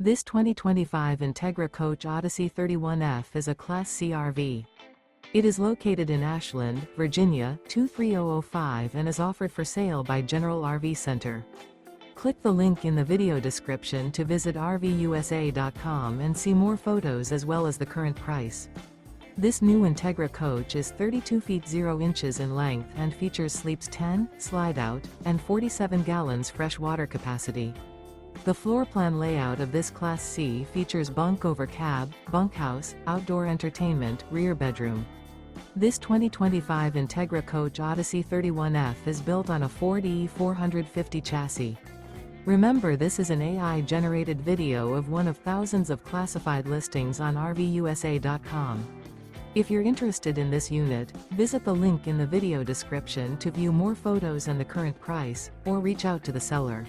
This 2025 Entegra Coach Odyssey 31F is a Class C RV. It is located in Ashland, Virginia, 23005 and is offered for sale by General RV Center. Click the link in the video description to visit RVUSA.com and see more photos as well as the current price. This new Entegra Coach is 32 feet 0 inches in length and features sleeps 10, Slideout, and 47 gallons fresh water capacity. The floor plan layout of this Class C features Bunk Over Cab, Bunkhouse, outdoor entertainment, rear bedroom. This 2025 Entegra Coach Odyssey 31F is built on a Ford E450 chassis. Remember, this is an AI-generated video of one of thousands of classified listings on RVUSA.com. If you're interested in this unit, visit the link in the video description to view more photos and the current price, or reach out to the seller.